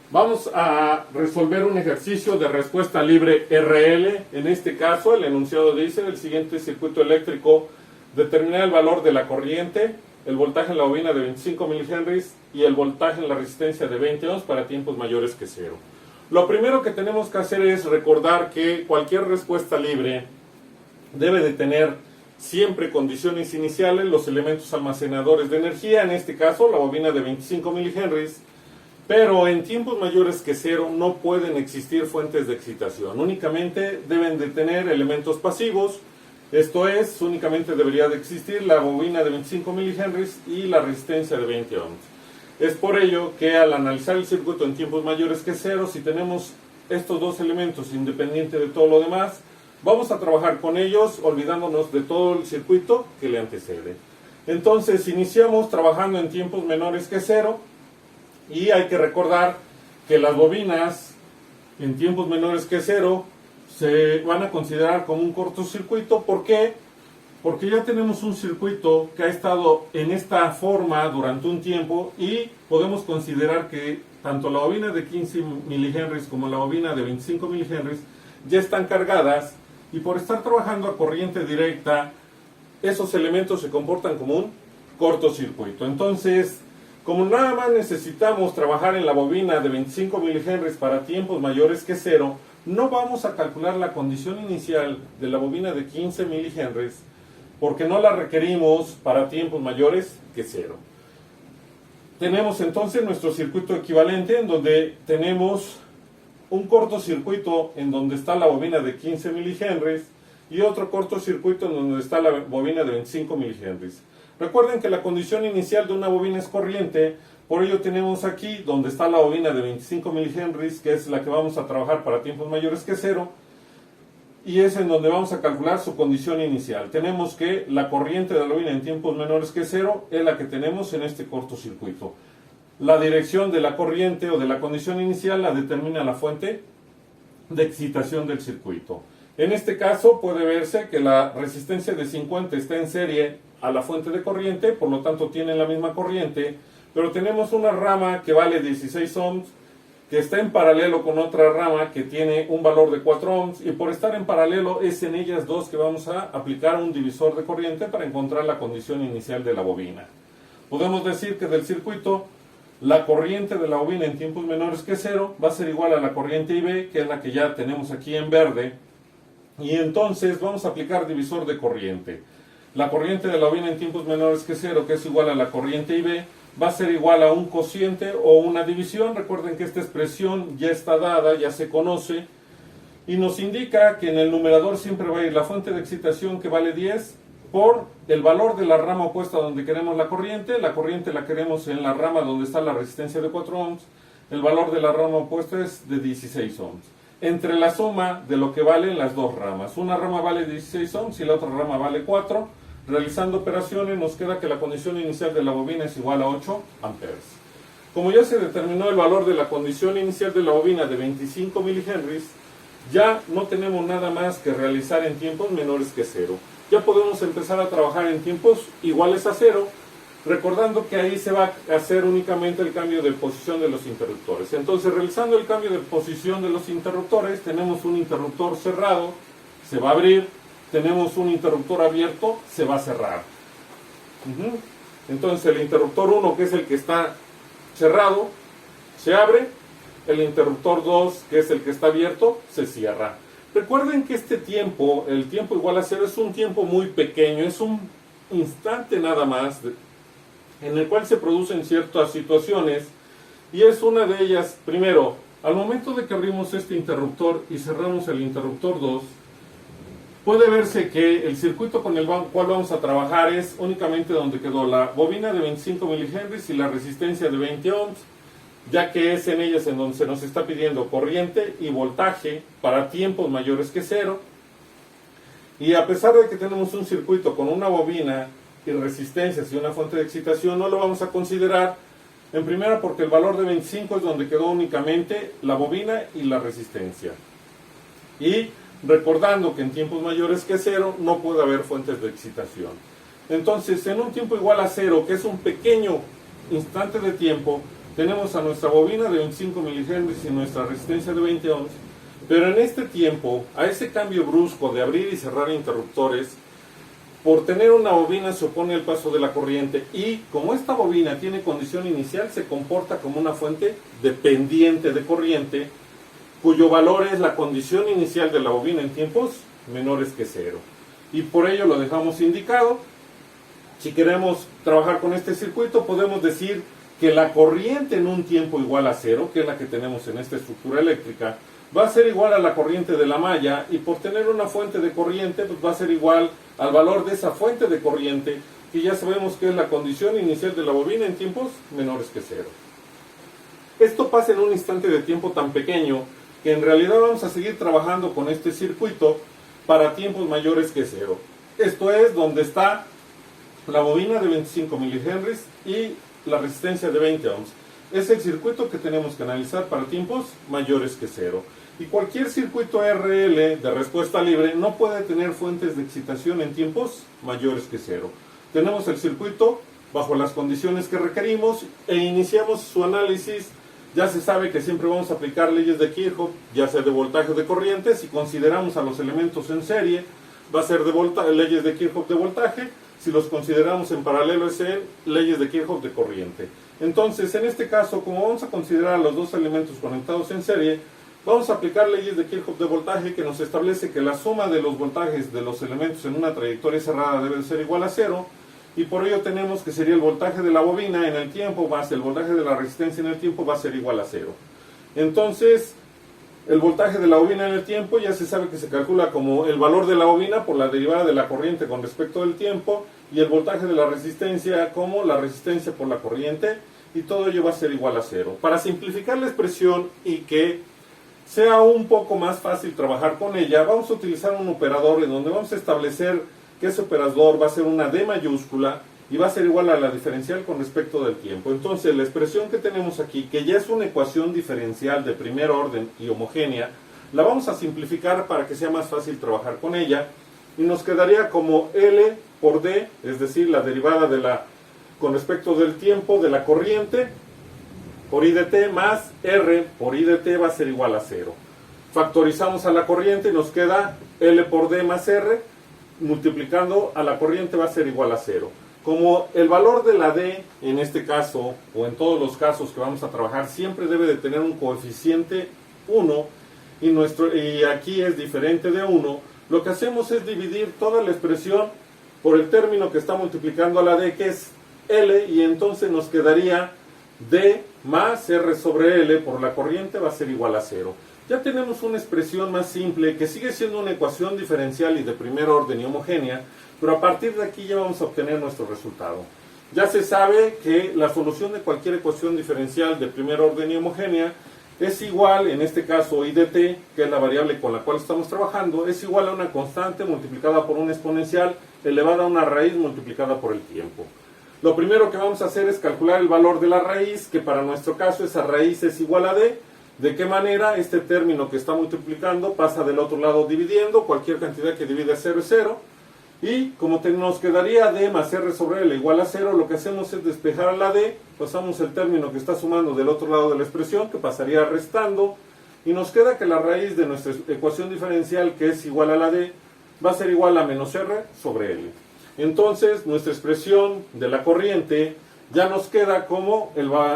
Vamos a resolver un ejercicio de respuesta libre RL. En este caso, el enunciado dice: el siguiente circuito eléctrico, determinar el valor de la corriente, el voltaje en la bobina de 25 milihenries y el voltaje en la resistencia de 20 ohms para tiempos mayores que cero. Lo primero que tenemos que hacer es recordar que cualquier respuesta libre debe de tener siempre condiciones iniciales, los elementos almacenadores de energía, en este caso la bobina de 25 milihenries, pero en tiempos mayores que cero no pueden existir fuentes de excitación, únicamente deben de tener elementos pasivos, esto es, únicamente debería de existir la bobina de 25 milihenries y la resistencia de 20 ohms. Es por ello que al analizar el circuito en tiempos mayores que cero, si tenemos estos dos elementos independiente de todo lo demás, vamos a trabajar con ellos olvidándonos de todo el circuito que le antecede. Entonces iniciamos trabajando en tiempos menores que cero y hay que recordar que las bobinas en tiempos menores que cero se van a considerar como un cortocircuito. ¿Por qué? Porque ya tenemos un circuito que ha estado en esta forma durante un tiempo y podemos considerar que tanto la bobina de 15 milihenries como la bobina de 25 milihenries ya están cargadas, y por estar trabajando a corriente directa, esos elementos se comportan como un cortocircuito. Entonces, como nada más necesitamos trabajar en la bobina de 25 milihenries para tiempos mayores que cero, no vamos a calcular la condición inicial de la bobina de 15 milihenries, porque no la requerimos para tiempos mayores que cero. Tenemos entonces nuestro circuito equivalente, en donde tenemos un cortocircuito en donde está la bobina de 15 milihenries y otro cortocircuito en donde está la bobina de 25 milihenries. Recuerden que la condición inicial de una bobina es corriente, por ello tenemos aquí donde está la bobina de 25 milihenries, que es la que vamos a trabajar para tiempos mayores que cero, y es en donde vamos a calcular su condición inicial. Tenemos que la corriente de la bobina en tiempos menores que cero es la que tenemos en este cortocircuito. La dirección de la corriente o de la condición inicial la determina la fuente de excitación del circuito. En este caso puede verse que la resistencia de 50 está en serie a la fuente de corriente, por lo tanto tienen la misma corriente, pero tenemos una rama que vale 16 ohms, que está en paralelo con otra rama que tiene un valor de 4 ohms, y por estar en paralelo es en ellas dos que vamos a aplicar un divisor de corriente para encontrar la condición inicial de la bobina. Podemos decir que del circuito, la corriente de la bobina en tiempos menores que cero va a ser igual a la corriente IB, que es la que ya tenemos aquí en verde, y entonces vamos a aplicar divisor de corriente. La corriente de la bobina en tiempos menores que cero, que es igual a la corriente IB, va a ser igual a un cociente o una división. Recuerden que esta expresión ya está dada, ya se conoce, y nos indica que en el numerador siempre va a ir la fuente de excitación, que vale 10, por el valor de la rama opuesta donde queremos la corriente. La corriente la queremos en la rama donde está la resistencia de 4 ohms. El valor de la rama opuesta es de 16 ohms. Entre la suma de lo que valen las dos ramas. Una rama vale 16 ohms y la otra rama vale 4. Realizando operaciones nos queda que la condición inicial de la bobina es igual a 8 amperes. Como ya se determinó el valor de la condición inicial de la bobina de 25 milihenries, ya no tenemos nada más que realizar en tiempos menores que cero. Ya podemos empezar a trabajar en tiempos iguales a cero, recordando que ahí se va a hacer únicamente el cambio de posición de los interruptores. Entonces, realizando el cambio de posición de los interruptores, tenemos un interruptor cerrado, se va a abrir, tenemos un interruptor abierto, se va a cerrar. Entonces, el interruptor 1, que es el que está cerrado, se abre, el interruptor 2, que es el que está abierto, se cierra. Recuerden que este tiempo, el tiempo igual a cero, es un tiempo muy pequeño, es un instante nada más en el cual se producen ciertas situaciones, y es una de ellas. Primero, al momento de que abrimos este interruptor y cerramos el interruptor 2, puede verse que el circuito con el cual vamos a trabajar es únicamente donde quedó la bobina de 25 milihenries y la resistencia de 20 ohms, ya que es en ellas en donde se nos está pidiendo corriente y voltaje para tiempos mayores que cero. Y a pesar de que tenemos un circuito con una bobina y resistencias y una fuente de excitación, no lo vamos a considerar, en primera porque el valor de 25 es donde quedó únicamente la bobina y la resistencia. Y recordando que en tiempos mayores que cero no puede haber fuentes de excitación. Entonces, en un tiempo igual a cero, que es un pequeño instante de tiempo, tenemos a nuestra bobina de 25 milihenries y nuestra resistencia de 20 ohms, pero en este tiempo, a ese cambio brusco de abrir y cerrar interruptores, por tener una bobina se opone al paso de la corriente, y como esta bobina tiene condición inicial, se comporta como una fuente dependiente de corriente, cuyo valor es la condición inicial de la bobina en tiempos menores que cero. Y por ello lo dejamos indicado. Si queremos trabajar con este circuito, podemos decir que la corriente en un tiempo igual a cero, que es la que tenemos en esta estructura eléctrica, va a ser igual a la corriente de la malla, y por tener una fuente de corriente, pues va a ser igual al valor de esa fuente de corriente, que ya sabemos que es la condición inicial de la bobina en tiempos menores que cero. Esto pasa en un instante de tiempo tan pequeño que en realidad vamos a seguir trabajando con este circuito para tiempos mayores que cero. Esto es donde está la bobina de 25 milihenries y la resistencia de 20 ohms. Es el circuito que tenemos que analizar para tiempos mayores que cero. Y cualquier circuito RL de respuesta libre no puede tener fuentes de excitación en tiempos mayores que cero. Tenemos el circuito bajo las condiciones que requerimos e iniciamos su análisis. Ya se sabe que siempre vamos a aplicar leyes de Kirchhoff, ya sea de voltaje o de corriente. Si consideramos a los elementos en serie, va a ser de leyes de Kirchhoff de voltaje. Si los consideramos en paralelo, es en leyes de Kirchhoff de corriente. Entonces, en este caso, como vamos a considerar a los dos elementos conectados en serie, vamos a aplicar leyes de Kirchhoff de voltaje, que nos establece que la suma de los voltajes de los elementos en una trayectoria cerrada debe ser igual a cero, y por ello tenemos que sería el voltaje de la bobina en el tiempo más el voltaje de la resistencia en el tiempo va a ser igual a cero. Entonces, el voltaje de la bobina en el tiempo ya se sabe que se calcula como el valor de la bobina por la derivada de la corriente con respecto del tiempo, y el voltaje de la resistencia como la resistencia por la corriente, y todo ello va a ser igual a cero. Para simplificar la expresión y que sea un poco más fácil trabajar con ella, vamos a utilizar un operador en donde vamos a establecer que ese operador va a ser una D mayúscula y va a ser igual a la diferencial con respecto del tiempo. Entonces, la expresión que tenemos aquí, que ya es una ecuación diferencial de primer orden y homogénea, la vamos a simplificar para que sea más fácil trabajar con ella, y nos quedaría como L por D, es decir, la derivada de la con respecto del tiempo de la corriente por I de t más R por I de t va a ser igual a cero. Factorizamos a la corriente y nos queda L por D más R, multiplicando a la corriente va a ser igual a cero. Como el valor de la D, en este caso, o en todos los casos que vamos a trabajar, siempre debe de tener un coeficiente 1, y aquí es diferente de 1, lo que hacemos es dividir toda la expresión por el término que está multiplicando a la D, que es L, y entonces nos quedaría D más R sobre L por la corriente va a ser igual a cero. Ya tenemos una expresión más simple que sigue siendo una ecuación diferencial y de primer orden y homogénea, pero a partir de aquí ya vamos a obtener nuestro resultado. Ya se sabe que la solución de cualquier ecuación diferencial de primer orden y homogénea es igual, en este caso I de t, que es la variable con la cual estamos trabajando, es igual a una constante multiplicada por una exponencial elevada a una raíz multiplicada por el tiempo. Lo primero que vamos a hacer es calcular el valor de la raíz, que para nuestro caso esa raíz es igual a d. ¿De qué manera? Este término que está multiplicando pasa del otro lado dividiendo, cualquier cantidad que divide 0 es 0, y como nos quedaría d más r sobre l igual a 0, lo que hacemos es despejar a la d, pasamos el término que está sumando del otro lado de la expresión, que pasaría restando, y nos queda que la raíz de nuestra ecuación diferencial, que es igual a la d, va a ser igual a menos r sobre l. Entonces, nuestra expresión de la corriente ya nos queda como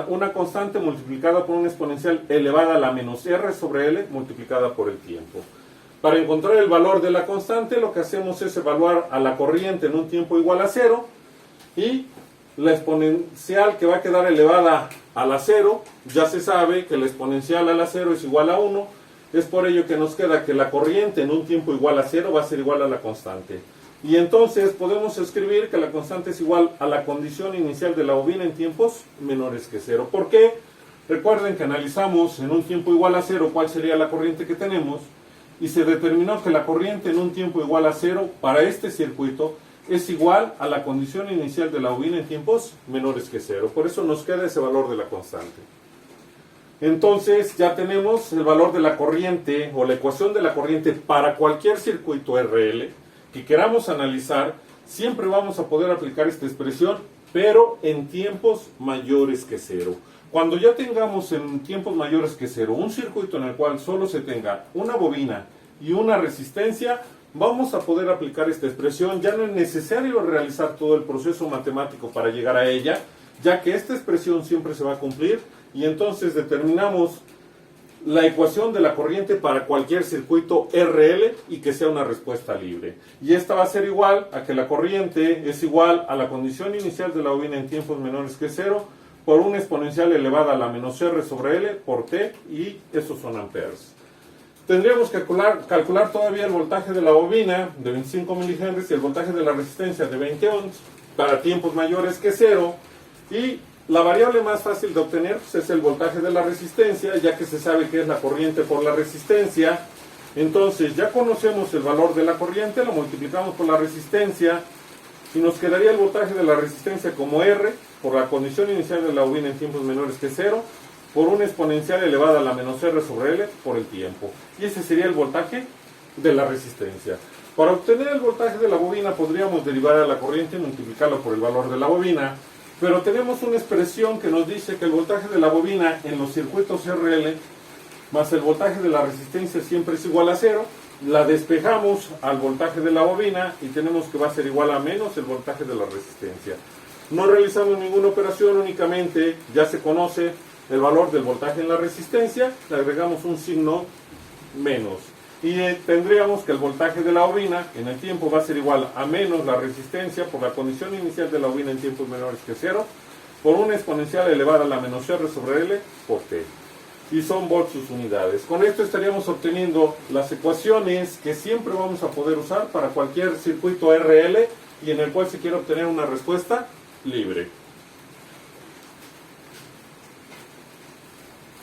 una constante multiplicada por una exponencial elevada a la menos r sobre l multiplicada por el tiempo. Para encontrar el valor de la constante, lo que hacemos es evaluar a la corriente en un tiempo igual a 0, y la exponencial que va a quedar elevada a la 0, ya se sabe que la exponencial a la 0 es igual a 1, es por ello que nos queda que la corriente en un tiempo igual a 0 va a ser igual a la constante. Y entonces podemos escribir que la constante es igual a la condición inicial de la bobina en tiempos menores que 0. ¿Por qué? Recuerden que analizamos en un tiempo igual a 0 cuál sería la corriente que tenemos, y se determinó que la corriente en un tiempo igual a 0 para este circuito es igual a la condición inicial de la bobina en tiempos menores que 0. Por eso nos queda ese valor de la constante. Entonces ya tenemos el valor de la corriente o la ecuación de la corriente para cualquier circuito RL que queramos analizar. Siempre vamos a poder aplicar esta expresión, pero en tiempos mayores que 0. Cuando ya tengamos en tiempos mayores que 0 un circuito en el cual solo se tenga una bobina y una resistencia, vamos a poder aplicar esta expresión. Ya no es necesario realizar todo el proceso matemático para llegar a ella, ya que esta expresión siempre se va a cumplir, y entonces determinamos la ecuación de la corriente para cualquier circuito RL y que sea una respuesta libre. Y esta va a ser igual a que la corriente es igual a la condición inicial de la bobina en tiempos menores que 0 por una exponencial elevada a la menos R sobre L por T, y esos son amperes. Tendríamos que calcular todavía el voltaje de la bobina de 25 milihenries y el voltaje de la resistencia de 20 ohms para tiempos mayores que 0, y la variable más fácil de obtener pues, es el voltaje de la resistencia, ya que se sabe que es la corriente por la resistencia. Entonces ya conocemos el valor de la corriente, lo multiplicamos por la resistencia y nos quedaría el voltaje de la resistencia como R por la condición inicial de la bobina en tiempos menores que 0 por una exponencial elevada a la menos R sobre L por el tiempo. Y ese sería el voltaje de la resistencia. Para obtener el voltaje de la bobina podríamos derivar a la corriente y multiplicarlo por el valor de la bobina, pero tenemos una expresión que nos dice que el voltaje de la bobina en los circuitos RL más el voltaje de la resistencia siempre es igual a 0. La despejamos al voltaje de la bobina y tenemos que va a ser igual a menos el voltaje de la resistencia. No realizamos ninguna operación, únicamente ya se conoce el valor del voltaje en la resistencia, le agregamos un signo menos. Y tendríamos que el voltaje de la bobina en el tiempo va a ser igual a menos la resistencia por la condición inicial de la bobina en tiempos menores que 0 por una exponencial elevada a la menos R sobre L por T. Y son volts sus unidades. Con esto estaríamos obteniendo las ecuaciones que siempre vamos a poder usar para cualquier circuito RL y en el cual se quiera obtener una respuesta libre.